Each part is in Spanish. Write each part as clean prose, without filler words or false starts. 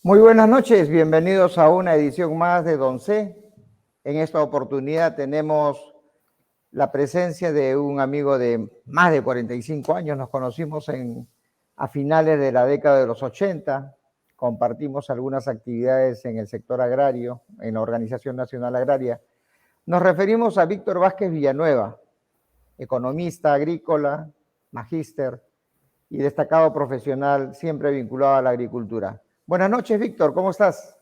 Muy buenas noches, bienvenidos a una edición más de Don C. En esta oportunidad tenemos la presencia de un amigo de más de 45 años. Nos conocimos a finales de la década de los 80, compartimos algunas actividades en el sector agrario, en la Organización Nacional Agraria. Nos referimos a Víctor Vázquez Villanueva, economista agrícola, magíster y destacado profesional, siempre vinculado a la agricultura. Buenas noches, Víctor, ¿cómo estás?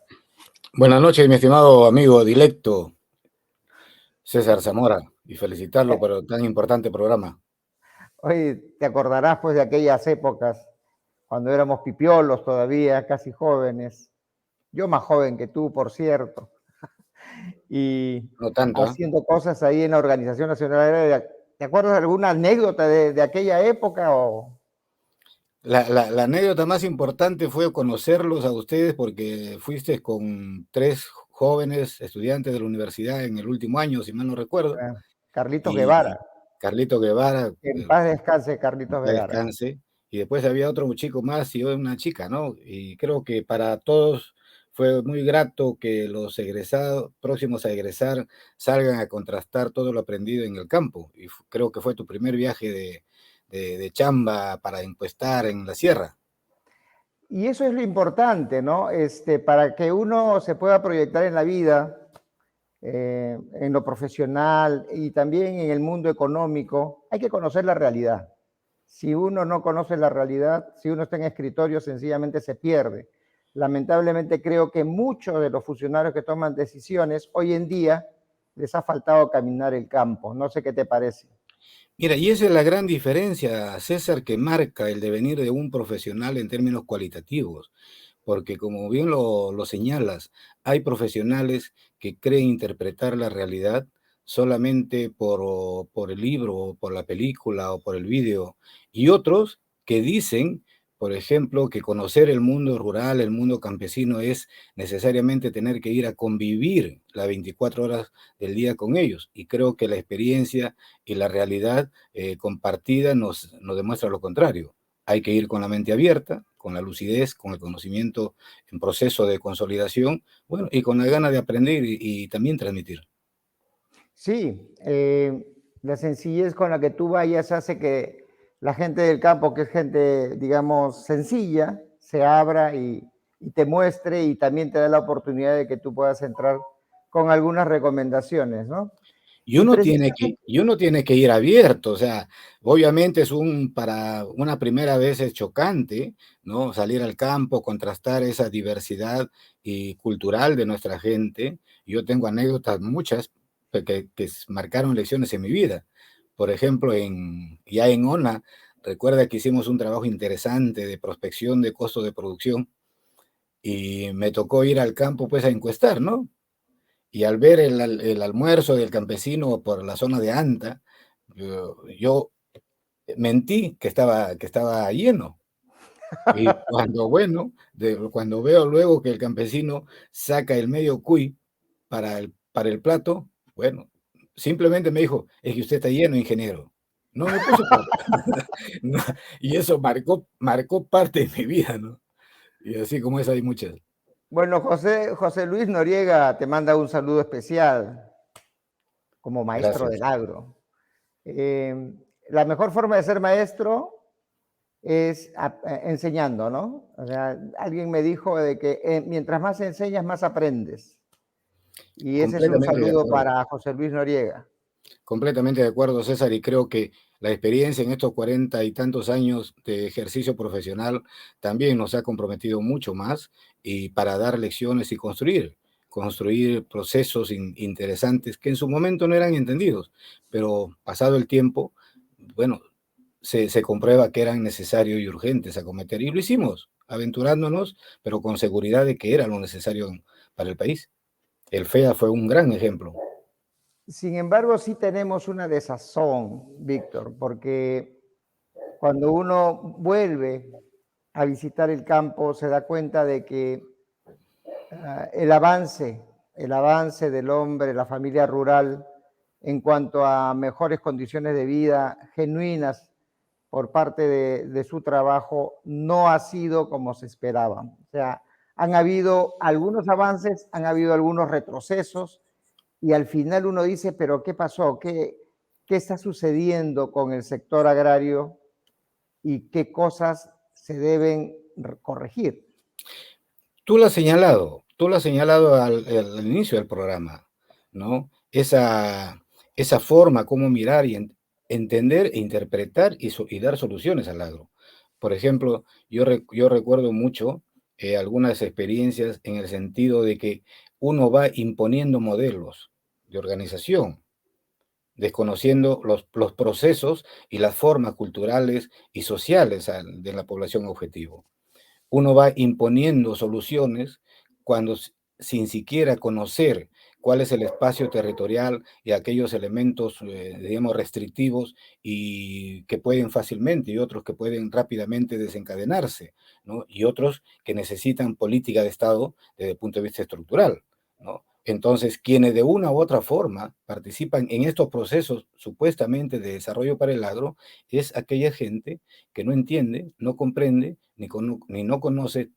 Buenas noches, mi estimado amigo directo César Zamora, y felicitarlo por tan importante programa. Hoy te acordarás pues de aquellas épocas cuando éramos pipiolos todavía, casi jóvenes. Yo más joven que tú, por cierto. Y No tanto, ¿eh? haciendo cosas ahí en la Organización Nacional Agraria. ¿Te acuerdas de alguna anécdota de aquella época? La anécdota más importante fue conocerlos a ustedes porque fuiste con 3 jóvenes estudiantes de la universidad en el último año, si mal no recuerdo, Carlitos y Guevara. Carlito Guevara, En paz descanse, Carlitos ya Guevara. descanse, y después había otro chico más y una chica, ¿no? Y creo que para todos fue muy grato que los egresados, próximos a egresar, salgan a contrastar todo lo aprendido en el campo. Y creo que fue tu primer viaje de chamba para encuestar en la sierra. Y eso es lo importante, ¿no? Para que uno se pueda proyectar en la vida, en lo profesional y también en el mundo económico, hay que conocer la realidad. Si uno no conoce la realidad, si uno está en escritorio, sencillamente se pierde. Lamentablemente creo que muchos de los funcionarios que toman decisiones hoy en día les ha faltado caminar el campo. No sé qué te parece. Mira, y esa es la gran diferencia, César, que marca el devenir de un profesional en términos cualitativos. Porque como bien lo señalas, hay profesionales que creen interpretar la realidad solamente por el libro, o por la película, o por el vídeo, y otros que dicen, por ejemplo, que conocer el mundo rural, el mundo campesino, es necesariamente tener que ir a convivir las 24 horas del día con ellos. Y creo que la experiencia y la realidad compartida nos demuestra lo contrario. Hay que ir con la mente abierta, con la lucidez, con el conocimiento en proceso de consolidación, bueno, y con la gana de aprender y también transmitir. Sí, la sencillez con la que tú vayas hace que la gente del campo, que es gente, digamos, sencilla, se abra y te muestre y también te da la oportunidad de que tú puedas entrar con algunas recomendaciones, ¿no? Y Y uno tiene que, precisamente, y uno tiene que ir abierto, o sea, obviamente para una primera vez es chocante, ¿no? Salir al campo, contrastar esa diversidad y cultural de nuestra gente. Yo tengo anécdotas muchas que marcaron lecciones en mi vida. Por ejemplo, ya en ONA, recuerda que hicimos un trabajo interesante de prospección de costos de producción y me tocó ir al campo pues a encuestar, ¿no? Y al ver el almuerzo del campesino por la zona de Anta, yo mentí que estaba lleno. Y cuando, bueno, cuando veo luego que el campesino saca el medio cuy para el plato, bueno, simplemente me dijo, es que usted está lleno, ingeniero. No me puso pero no, y eso marcó parte de mi vida, ¿no? Y así como esa hay muchas. bueno, José Luis Noriega te manda un saludo especial como maestro del Gracias. agro. La mejor forma de ser maestro es enseñando, ¿no? O sea, alguien me dijo de que mientras más enseñas, más aprendes. Y ese es un Completamente de saludo acuerdo. para José Luis Noriega. Completamente de acuerdo, César, y creo que la experiencia en estos 40 y tantos años de ejercicio profesional también nos ha comprometido mucho más y para dar lecciones y construir procesos interesantes que en su momento no eran entendidos, pero pasado el tiempo, bueno, se comprueba que eran necesarios y urgentes acometer, y lo hicimos, aventurándonos, pero con seguridad de que era lo necesario para el país. El FEA fue un gran ejemplo. Sin embargo, sí tenemos una desazón, Víctor, porque cuando uno vuelve a visitar el campo, se da cuenta de que el avance del hombre, la familia rural, en cuanto a mejores condiciones de vida genuinas por parte de su trabajo, no ha sido como se esperaba. O sea, Han habido algunos avances, han habido algunos retrocesos, y al final uno dice, pero ¿qué pasó? ¿Qué está sucediendo con el sector agrario y qué cosas se deben corregir? Tú lo has señalado al inicio del programa, ¿no? Esa forma, cómo mirar y entender e interpretar y dar soluciones al agro. Por ejemplo, yo recuerdo mucho algunas experiencias en el sentido de que uno va imponiendo modelos de organización, desconociendo los procesos y las formas culturales y sociales de la población objetivo. Uno va imponiendo soluciones cuando sin siquiera conocer cuál es el espacio territorial y aquellos elementos, digamos, restrictivos y que pueden fácilmente y otros que pueden rápidamente desencadenarse, ¿no? Y otros que necesitan política de Estado desde el punto de vista estructural, ¿no? Entonces, quienes de una u otra forma participan en estos procesos supuestamente de desarrollo para el agro es aquella gente que no entiende, no comprende, ni no conoce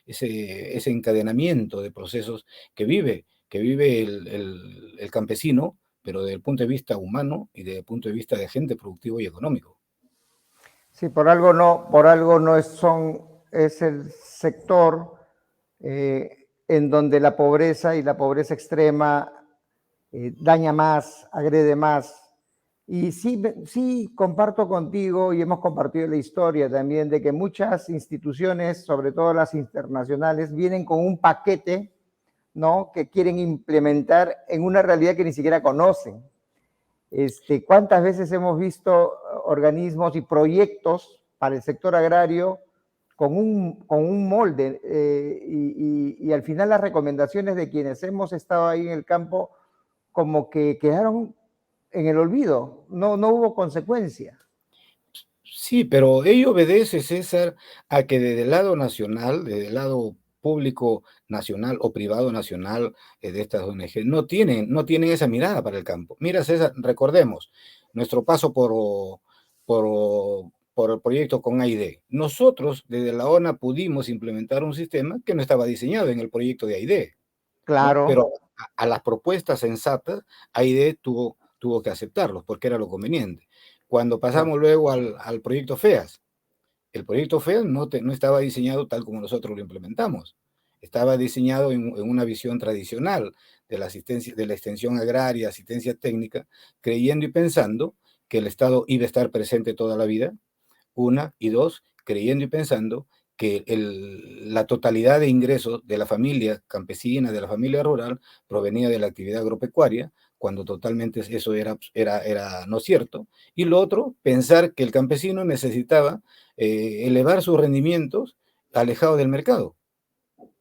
ese encadenamiento de procesos que vive el campesino, pero desde el punto de vista humano y desde el punto de vista de agente productivo y económico. Sí, por algo no es el sector en donde la pobreza y la pobreza extrema daña más, agrede más. Y sí, sí comparto contigo y hemos compartido la historia también de que muchas instituciones, sobre todo las internacionales, vienen con un paquete, ¿no? Que quieren implementar en una realidad que ni siquiera conocen. ¿Cuántas veces hemos visto organismos y proyectos para el sector agrario con un molde y al final las recomendaciones de quienes hemos estado ahí en el campo como que quedaron en el olvido, no hubo consecuencia. Sí, pero ello obedece, César, a que desde el lado nacional, desde el lado público nacional o privado nacional de estas ONG, no tienen esa mirada para el campo. Mira, César, recordemos nuestro paso por el proyecto con AID. Nosotros, desde la ONA, pudimos implementar un sistema que no estaba diseñado en el proyecto de AID, ¿no? Claro, Pero a las propuestas sensatas, AID tuvo que aceptarlos porque era lo conveniente. Cuando pasamos luego al proyecto FEAS, el proyecto FEAS no estaba diseñado tal como nosotros lo implementamos. Estaba diseñado en una visión tradicional de la asistencia, de la extensión agraria, asistencia técnica, creyendo y pensando que el Estado iba a estar presente toda la vida, una, y dos, creyendo y pensando que la totalidad de ingresos de la familia campesina, de la familia rural, provenía de la actividad agropecuaria, cuando totalmente eso era no cierto. Y lo otro, pensar que el campesino necesitaba elevar sus rendimientos alejado del mercado.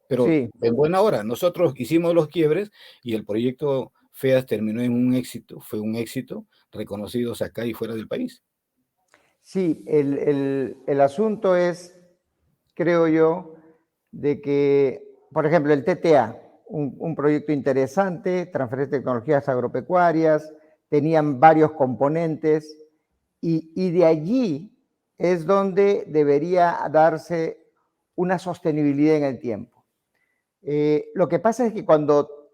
Pero sí, en buena hora, nosotros hicimos los quiebres y el proyecto FEAS terminó en un éxito, fue un éxito, reconocidos acá y fuera del país. sí, el asunto es, creo yo, de que, por ejemplo, el TTA, un proyecto interesante, transferir tecnologías agropecuarias, tenían varios componentes y de allí es donde debería darse una sostenibilidad en el tiempo. Lo que pasa es que cuando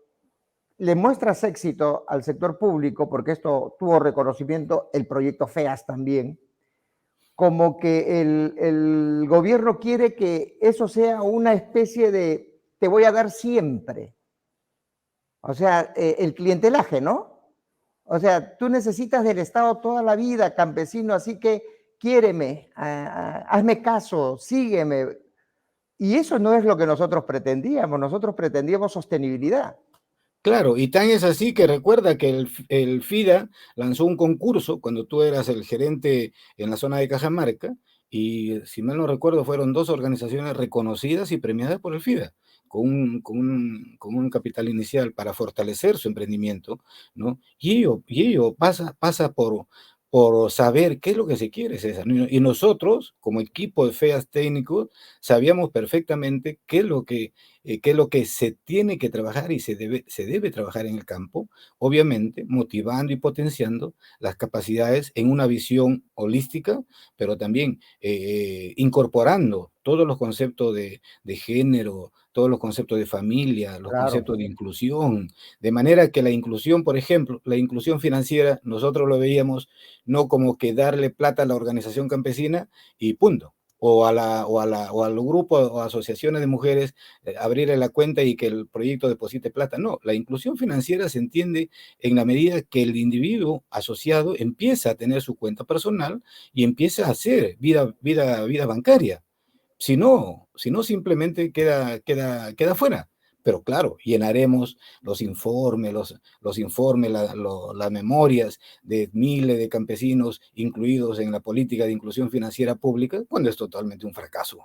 le muestras éxito al sector público, porque esto tuvo reconocimiento, el proyecto FEAS también, como que el gobierno quiere que eso sea una especie de te voy a dar siempre. O sea, el clientelaje, ¿no? O sea, tú necesitas del Estado toda la vida, campesino, así que quiéreme, hazme caso, sígueme. Y eso no es lo que nosotros pretendíamos sostenibilidad. Claro, y tan es así que recuerda que el FIDA lanzó un concurso cuando tú eras el gerente en la zona de Cajamarca, y si mal no recuerdo, fueron dos organizaciones reconocidas y premiadas por el FIDA, con un capital inicial para fortalecer su emprendimiento, ¿no? Y ello pasa por saber qué es lo que se quiere, César, ¿no? Y nosotros, como equipo de FEAS técnicos, sabíamos perfectamente qué es lo que se tiene que trabajar y se debe trabajar en el campo, obviamente motivando y potenciando las capacidades en una visión holística, pero también incorporando todos los conceptos de género, todos los conceptos de familia, los Claro, conceptos de inclusión, de manera que la inclusión, por ejemplo, la inclusión financiera, nosotros lo veíamos no como que darle plata a la organización campesina y punto, o al grupo o asociaciones de mujeres, abrirle la cuenta y que el proyecto deposite plata. No, la inclusión financiera se entiende en la medida que el individuo asociado empieza a tener su cuenta personal y empieza a hacer vida bancaria. Si no simplemente queda fuera. Pero claro, llenaremos los informes, las memorias de miles de campesinos incluidos en la política de inclusión financiera pública, cuando es totalmente un fracaso.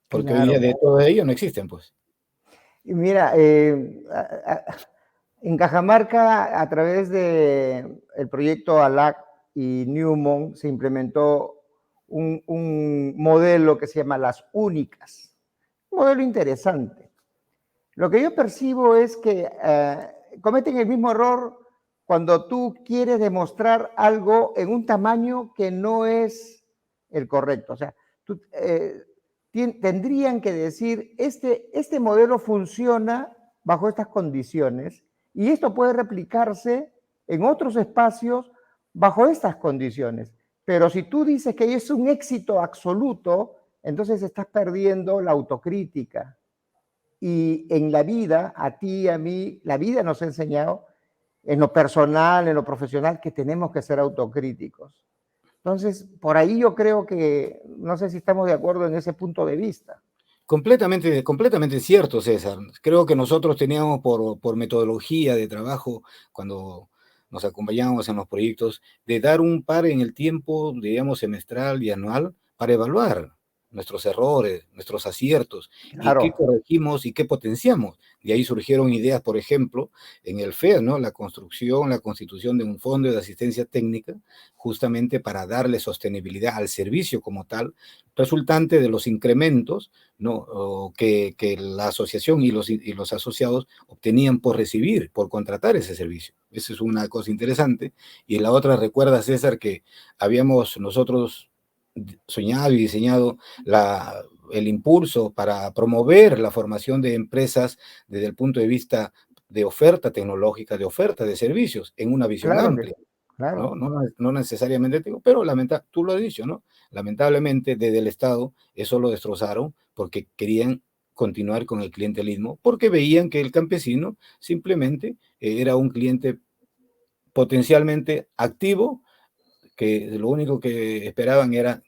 Porque hoy día claro. de todo ello no existen, pues. Y mira, en Cajamarca, a través del proyecto ALAC y Newmont, se implementó un modelo que se llama las únicas. Un modelo interesante. Lo que yo percibo es que cometen el mismo error cuando tú quieres demostrar algo en un tamaño que no es el correcto. O sea, tendrían que decir, este modelo funciona bajo estas condiciones y esto puede replicarse en otros espacios bajo estas condiciones. Pero si tú dices que es un éxito absoluto, entonces estás perdiendo la autocrítica. Y en la vida, a ti, a mí, la vida nos ha enseñado, en lo personal, en lo profesional, que tenemos que ser autocríticos. Entonces, por ahí yo creo que, no sé si estamos de acuerdo en ese punto de vista. Completamente cierto, César. Creo que nosotros teníamos por metodología de trabajo, cuando nos acompañábamos en los proyectos, de dar un par en el tiempo, digamos, semestral y anual, para evaluar nuestros errores, nuestros aciertos, y qué Claro, corregimos y qué potenciamos. De ahí surgieron ideas, por ejemplo, en el FED, ¿no? La constitución de un fondo de asistencia técnica, justamente para darle sostenibilidad al servicio como tal, resultante de los incrementos, ¿no? que la asociación y los asociados obtenían por recibir, por contratar ese servicio. Esa es una cosa interesante. Y la otra, recuerda, César, que habíamos nosotros soñado y diseñado el impulso para promover la formación de empresas desde el punto de vista de oferta tecnológica, de oferta de servicios, en una visión claro, amplia. ¿No? claro. No necesariamente, pero tú lo has dicho, ¿no? Lamentablemente desde el Estado eso lo destrozaron porque querían continuar con el clientelismo, porque veían que el campesino simplemente era un cliente potencialmente activo, que lo único que esperaban era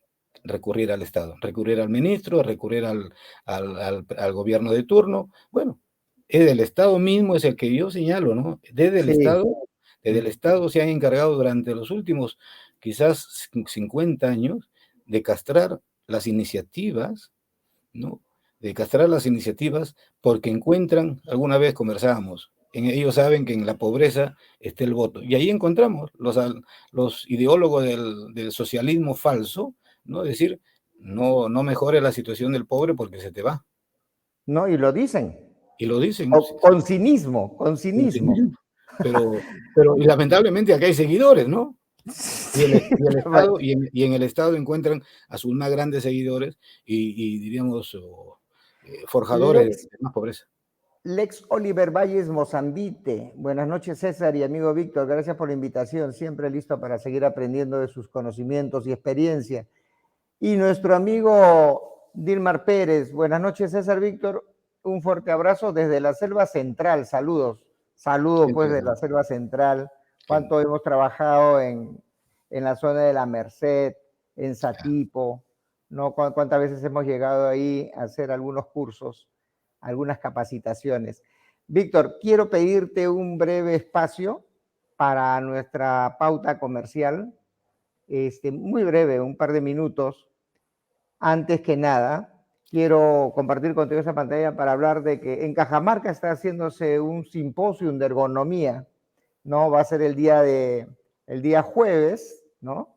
recurrir al Estado, recurrir al ministro, recurrir al gobierno de turno. Bueno, el Estado mismo es el que yo señalo, ¿no? Sí. Desde el Estado se han encargado durante los últimos quizás 50 años de castrar las iniciativas, ¿no? De castrar las iniciativas porque encuentran, alguna vez conversábamos, ellos saben que en la pobreza está el voto. Y ahí encontramos los ideólogos del socialismo falso, ¿no? Es decir, no mejore la situación del pobre porque se te va. No, y lo dicen. Y lo dicen, sí, Con cinismo, con sin cinismo. cinismo. Y lamentablemente acá hay seguidores, ¿no? Sí, Y el Estado, y en el Estado encuentran a sus más grandes seguidores y diríamos, forjadores Lex, de más pobreza. Lex Oliver Valles Mozambite. Buenas noches, César y amigo Víctor. Gracias por la invitación. Siempre listo para seguir aprendiendo de sus conocimientos y experiencia. Y nuestro amigo Dilmar Pérez. Buenas noches, César Víctor. Un fuerte abrazo desde la Selva Central. Saludos. Saludos, Qué pues, de la interesante. Selva Central. Qué- Cuánto hemos trabajado en la zona de la Merced, en ah, Satipo, ¿no? Cuántas veces hemos llegado ahí a hacer algunos cursos, algunas capacitaciones. Víctor, quiero pedirte un breve espacio para nuestra pauta comercial, muy breve, un par de minutos. Antes que nada, quiero compartir contigo esa pantalla para hablar de que en Cajamarca está haciéndose un simposio de ergonomía, ¿no? Va a ser el día jueves, ¿no?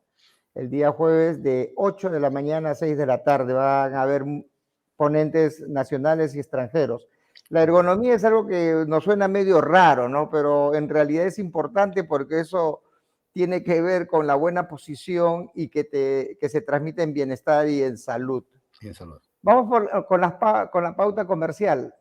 El día jueves de 8 de la mañana a 6 de la tarde. Van a haber ponentes nacionales y extranjeros. La ergonomía es algo que nos suena medio raro, ¿no? Pero en realidad es importante porque eso tiene que ver con la buena posición y que se transmite en bienestar y en salud. sin salud. Vamos con la pauta comercial.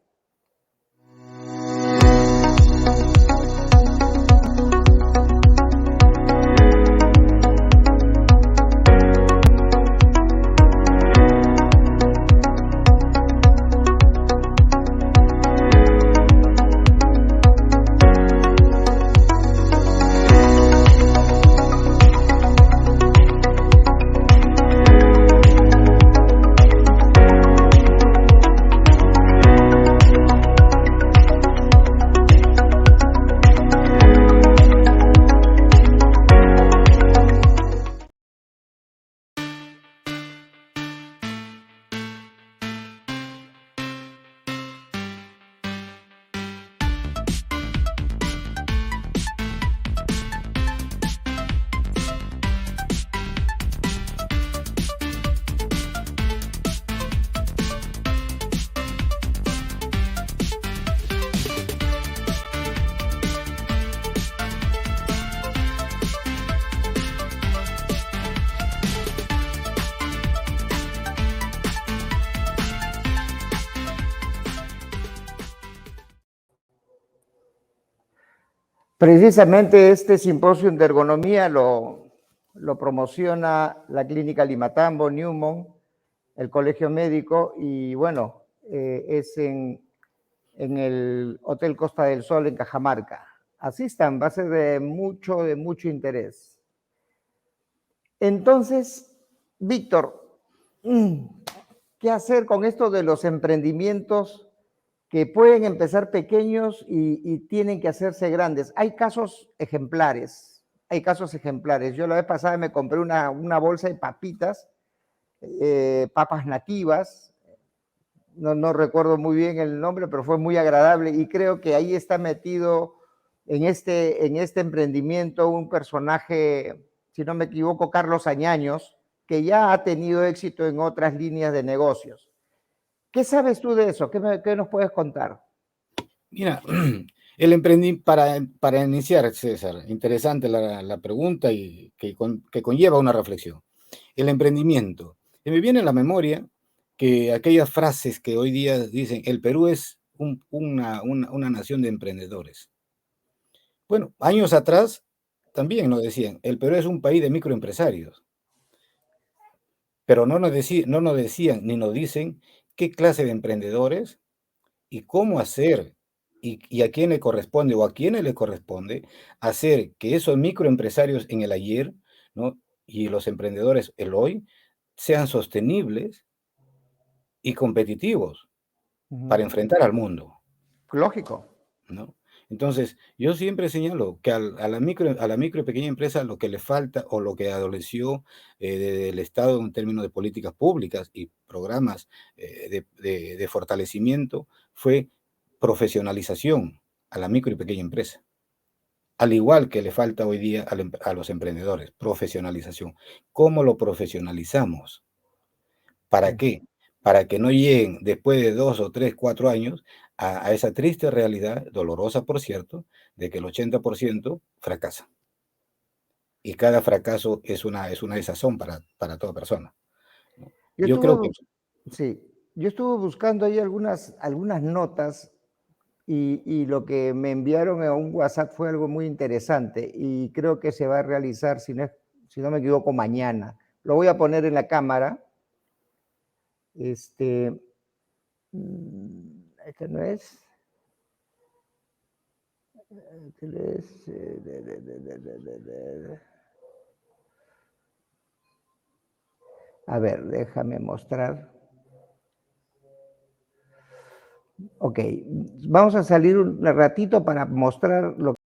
Precisamente este simposio de ergonomía lo promociona la Clínica Limatambo, Newmont, el Colegio Médico, y bueno, es en el Hotel Costa del Sol en Cajamarca. Asistan, va a ser de mucho interés. Entonces, Víctor, ¿qué hacer con esto de los emprendimientos que pueden empezar pequeños y tienen que hacerse grandes? Hay casos ejemplares, Yo la vez pasada me compré una bolsa de papitas, papas nativas, no recuerdo muy bien el nombre, pero fue muy agradable y creo que ahí está metido en este emprendimiento un personaje, si no me equivoco, Carlos Añaños, que ya ha tenido éxito en otras líneas de negocios. ¿Qué sabes tú de eso? ¿Qué nos puedes contar? Mira, para iniciar, César, interesante la pregunta y que conlleva una reflexión. El emprendimiento. Y me viene a la memoria que aquellas frases que hoy día dicen, el Perú es una nación de emprendedores. Bueno, años atrás también nos decían, el Perú es un país de microempresarios, pero no nos decían ni nos dicen qué clase de emprendedores y cómo hacer y a quién le corresponde o a quiénes le corresponde hacer que esos microempresarios en el ayer, ¿no? Y los emprendedores el hoy sean sostenibles y competitivos para enfrentar al mundo, Lógico. ¿no? Entonces, yo siempre señalo que a la micro y pequeña empresa lo que le falta o lo que adoleció del Estado en términos de políticas públicas y programas de fortalecimiento fue profesionalización a la micro y pequeña empresa. Al igual que le falta hoy día a los emprendedores, profesionalización. ¿Cómo lo profesionalizamos? ¿Para qué? Para que no lleguen después de 2 o 3, 4 años a esa triste realidad, dolorosa por cierto, de que el 80% fracasa. Y cada fracaso es una desazón para toda persona. Yo creo que Yo estuve buscando ahí algunas notas y lo que me enviaron a un WhatsApp fue algo muy interesante y creo que se va a realizar, si no me equivoco, mañana. Lo voy a poner en la cámara. Este no es. A ver, déjame mostrar. Ok, vamos a salir un ratito para mostrar lo que...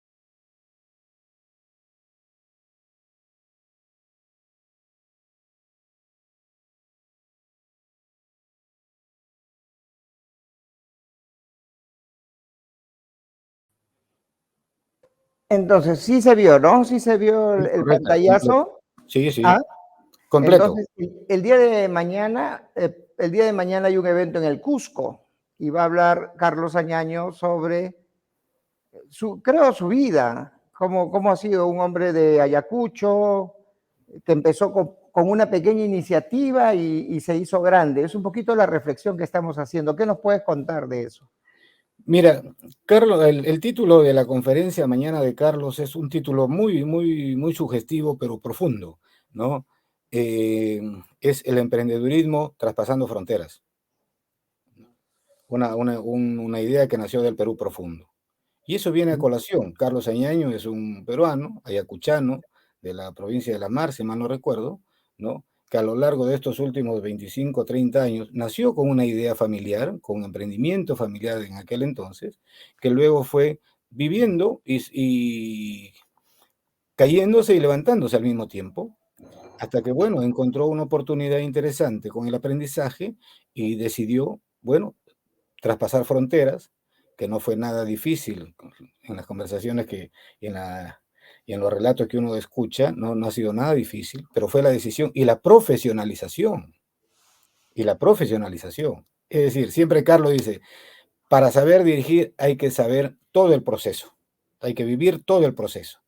Entonces, sí se vio, ¿no? Sí se vio el correcto, pantallazo. completo. Sí, sí, ¿Ah? completo. Entonces, el día de mañana hay un evento en el Cusco y va a hablar Carlos Añaño sobre su vida, cómo ha sido un hombre de Ayacucho, que empezó con una pequeña iniciativa y se hizo grande. Es un poquito la reflexión que estamos haciendo. ¿Qué nos puedes contar de eso? Mira, Carlos, el título de la conferencia mañana de Carlos es un título muy sugestivo, pero profundo, ¿no? Es el emprendedurismo traspasando fronteras. Una idea que nació del Perú profundo. Y eso viene a colación. Carlos Añaño es un peruano, ayacuchano, de la provincia de La Mar, si mal no recuerdo, ¿no? Que a lo largo de estos últimos 25, 30 años nació con una idea familiar, con un emprendimiento familiar en aquel entonces, que luego fue viviendo y cayéndose y levantándose al mismo tiempo, hasta que, bueno, encontró una oportunidad interesante con el aprendizaje y decidió, bueno, traspasar fronteras, que no fue nada difícil en las conversaciones y en, la, y en los relatos que uno escucha, no ha sido nada difícil, pero fue la decisión y la profesionalización, y la profesionalización. Es decir, siempre Carlos dice, para saber dirigir hay que saber todo el proceso, hay que vivir todo el proceso,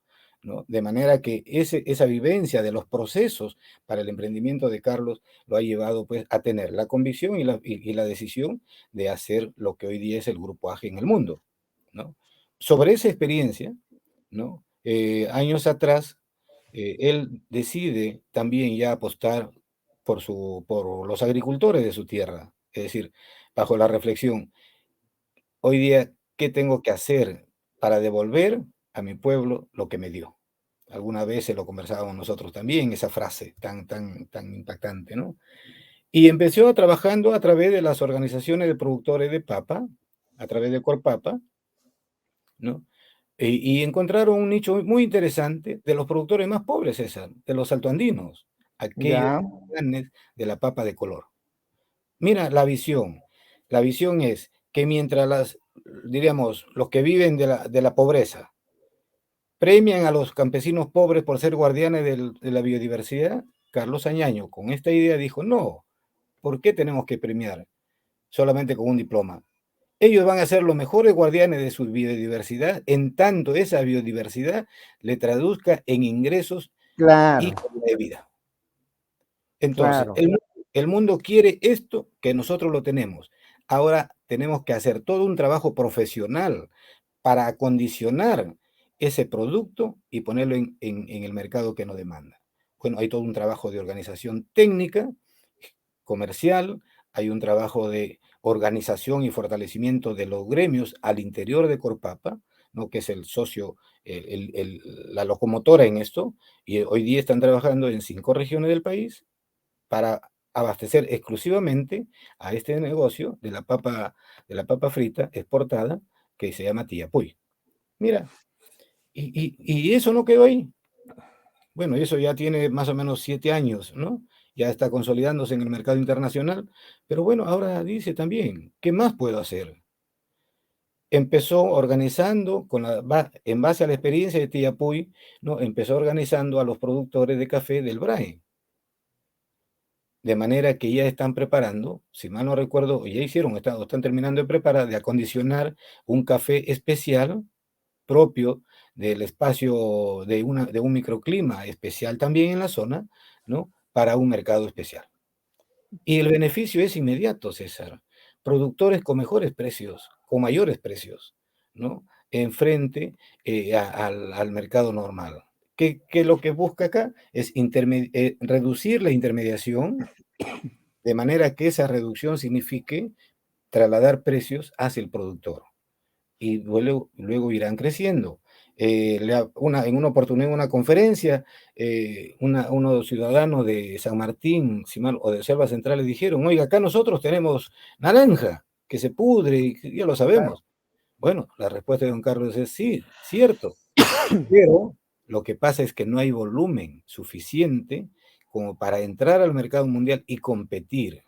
¿no? De manera que esa vivencia de los procesos para el emprendimiento de Carlos lo ha llevado pues, a tener la convicción y la decisión de hacer lo que hoy día es el Grupo AGE en el mundo, ¿no? Sobre esa experiencia, ¿no? Años atrás, él decide también ya apostar por los agricultores de su tierra, es decir, bajo la reflexión, hoy día, ¿qué tengo que hacer para devolver a mi pueblo lo que me dio? Alguna vez se lo conversábamos nosotros también, esa frase tan impactante, ¿no? Y empezó trabajando a través de las organizaciones de productores de papa, a través de Corpapa, ¿no? Y encontraron un nicho muy interesante de los productores más pobres, César, de los altoandinos, aquellos Ya, grandes de la papa de color. Mira la visión es que mientras diríamos, los que viven de la pobreza premian a los campesinos pobres por ser guardianes de la biodiversidad, Carlos Añaño con esta idea dijo, no, ¿por qué tenemos que premiar solamente con un diploma? Ellos van a ser los mejores guardianes de su biodiversidad, en tanto esa biodiversidad le traduzca en ingresos y claro, calidad de vida. Entonces, claro. el mundo quiere esto que nosotros lo tenemos. Ahora tenemos que hacer todo un trabajo profesional para acondicionar ese producto y ponerlo en el mercado que nos demanda. Bueno, hay todo un trabajo de organización técnica, comercial, hay un trabajo de organización y fortalecimiento de los gremios al interior de Corpapa, ¿no? Que es el socio, la locomotora en esto, y hoy día están trabajando en 5 regiones del país para abastecer exclusivamente a este negocio de la papa frita exportada que se llama Tiapuy. Mira, y eso no quedó ahí. Bueno, eso ya tiene más o menos 7 años, ¿no? Ya está consolidándose en el mercado internacional, pero bueno, ahora dice también, ¿qué más puedo hacer? Empezó organizando, en base a la experiencia de Tiapuy, ¿no? Empezó organizando a los productores de café del BRAE. De manera que ya están preparando, si mal no recuerdo, ya hicieron, están terminando de preparar, de acondicionar un café especial propio del espacio de un microclima especial también en la zona, ¿no? Para un mercado especial. Y el beneficio es inmediato, César. Productores con mejores precios, con mayores precios, ¿no? Enfrente al mercado normal. Que lo que busca acá es reducir la intermediación de manera que esa reducción signifique trasladar precios hacia el productor y luego irán creciendo. En una oportunidad, en una conferencia, unos ciudadanos de San Martín o de Selvas Centrales dijeron, oiga, acá nosotros tenemos naranja, que se pudre, y ya lo Claro. sabemos. Bueno, la respuesta de don Carlos es sí, cierto, pero lo que pasa es que no hay volumen suficiente como para entrar al mercado mundial y competir,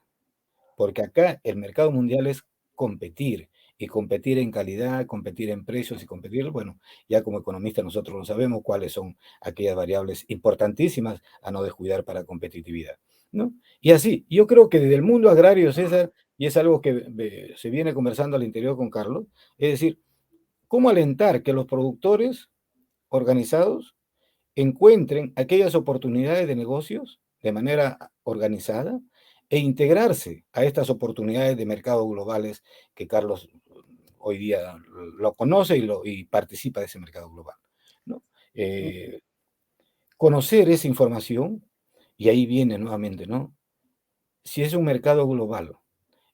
porque acá el mercado mundial es competir, y competir en calidad, competir en precios y competir, bueno, ya como economistas nosotros lo sabemos cuáles son aquellas variables importantísimas a no descuidar para competitividad, ¿no? Y así, yo creo que desde el mundo agrario, César, y es algo que se viene conversando al interior con Carlos, es decir, cómo alentar que los productores organizados encuentren aquellas oportunidades de negocios de manera organizada e integrarse a estas oportunidades de mercado globales que Carlos hoy día lo conoce y participa de ese mercado global, ¿no? Conocer esa información, y ahí viene nuevamente, ¿no? Si es un mercado global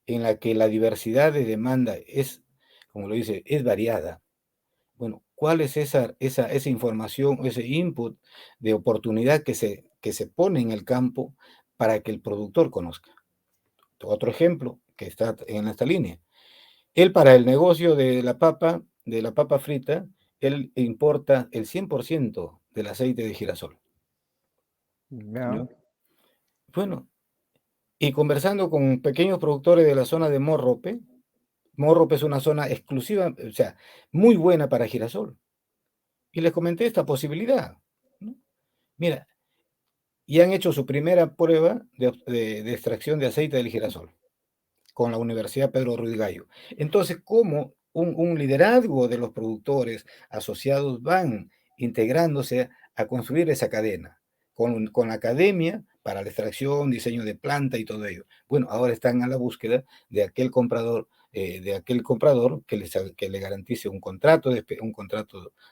en la que la diversidad de demanda es, como lo dice, es variada, bueno, ¿cuál es esa información, ese input de oportunidad que se pone en el campo para que el productor conozca? Otro ejemplo que está en esta línea. Él para el negocio de la papa frita, él importa el 100% del aceite de girasol, Ya. ¿no? Bueno, y conversando con pequeños productores de la zona de Morrope, Morrope es una zona exclusiva, o sea, muy buena para girasol. Y les comenté esta posibilidad, ¿no? Mira, y han hecho su primera prueba de extracción de aceite del girasol con la Universidad Pedro Ruiz Gallo. Entonces, ¿cómo un liderazgo de los productores asociados van integrándose a construir esa cadena con la academia para la extracción, diseño de planta y todo ello? Bueno, ahora están a la búsqueda de aquel comprador que le garantice un contrato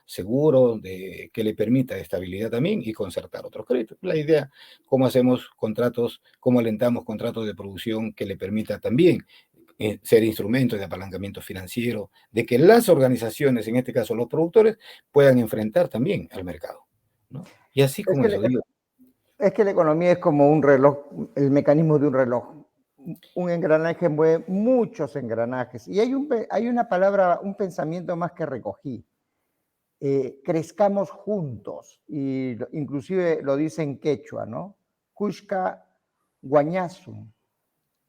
seguro, que le permita estabilidad también y concertar otros créditos. La idea, cómo hacemos contratos, cómo alentamos contratos de producción que le permita también ser instrumentos de apalancamiento financiero, de que las organizaciones, en este caso los productores, puedan enfrentar también al mercado, ¿no? Y así Es como que, eso digo. es que la economía es como un reloj, el mecanismo de un reloj. Un engranaje mueve muchos engranajes. Y hay una palabra, un pensamiento más que recogí. Crezcamos juntos. Y inclusive lo dice en quechua, ¿no? Kushka guañazu.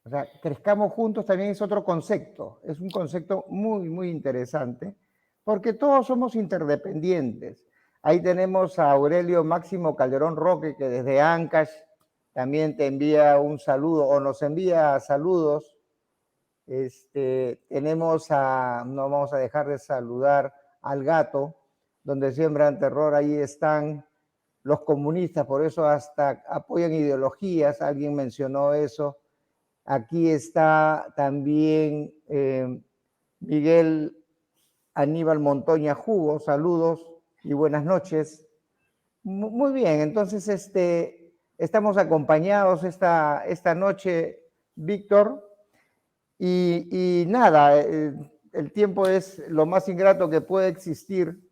O sea, crezcamos juntos también es otro concepto. Es un concepto muy, muy interesante, porque todos somos interdependientes. Ahí tenemos a Aurelio Máximo Calderón Roque, que desde Ancash también te envía un saludo o nos envía saludos. Tenemos no vamos a dejar de saludar al gato, donde siembran terror, ahí están los comunistas, por eso hasta apoyan ideologías, alguien mencionó eso. Aquí está también Miguel Aníbal Montoña Jugo, saludos y buenas noches. Muy bien, entonces estamos acompañados esta noche, Víctor, y nada, el tiempo es lo más ingrato que puede existir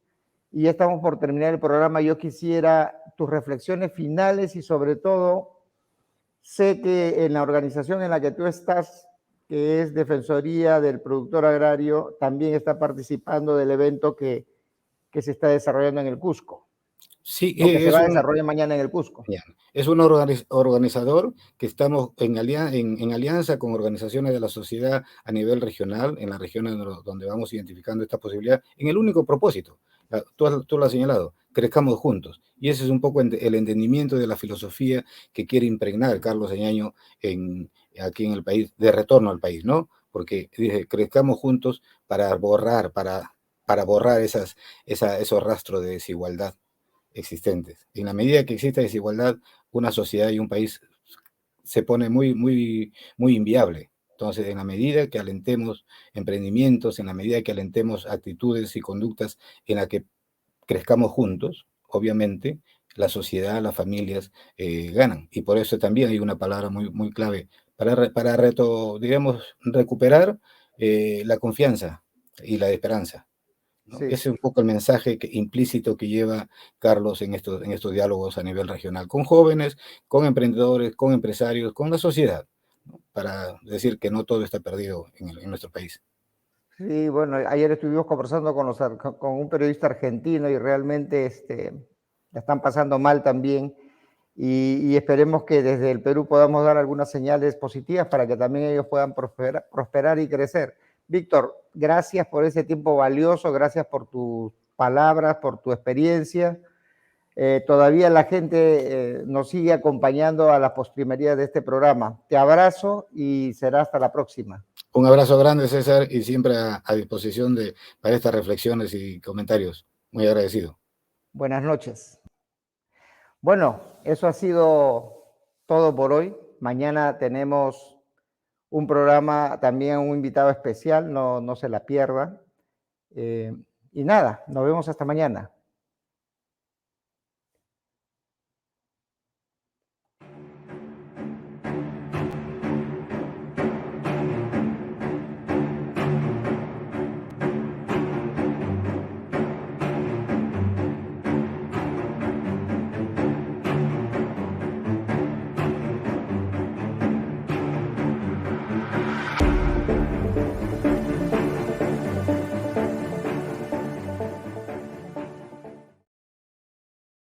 y ya estamos por terminar el programa. Yo quisiera tus reflexiones finales y sobre todo, sé que en la organización en la que tú estás, que es Defensoría del Productor Agrario, también está participando del evento que se está desarrollando en el Cusco, Sí, o que se va a desarrollar mañana en el Cusco. es un organizador que estamos en alianza con organizaciones de la sociedad a nivel regional, en las regiones donde vamos identificando esta posibilidad, en el único propósito, tú lo has señalado, crezcamos juntos. Y ese es un poco el entendimiento de la filosofía que quiere impregnar Carlos Señaño aquí en el país, de retorno al país, ¿no? Porque dice, crezcamos juntos para borrar esos rastros de desigualdad existentes. En la medida que exista desigualdad, una sociedad y un país se pone muy, muy, muy inviable. Entonces, en la medida que alentemos emprendimientos, en la medida que alentemos actitudes y conductas en la que crezcamos juntos, obviamente, la sociedad, las familias ganan. Y por eso también hay una palabra muy, muy clave para digamos, recuperar la confianza y la esperanza, ¿no? Sí. Ese es un poco el mensaje implícito que lleva Carlos en estos diálogos a nivel regional, con jóvenes, con emprendedores, con empresarios, con la sociedad, ¿no? Para decir que no todo está perdido en nuestro país. Sí, bueno, ayer estuvimos conversando con un periodista argentino y realmente la están pasando mal también y esperemos que desde el Perú podamos dar algunas señales positivas para que también ellos puedan prosperar y crecer. Víctor, gracias por ese tiempo valioso, gracias por tus palabras, por tu experiencia. Todavía la gente nos sigue acompañando a las postrimerías de este programa. Te abrazo y será hasta la próxima. Un abrazo grande, César, y siempre a disposición para estas reflexiones y comentarios. Muy agradecido. Buenas noches. Bueno, eso ha sido todo por hoy. Mañana tenemos un programa, también un invitado especial, no se la pierdan. Y nada, nos vemos hasta mañana.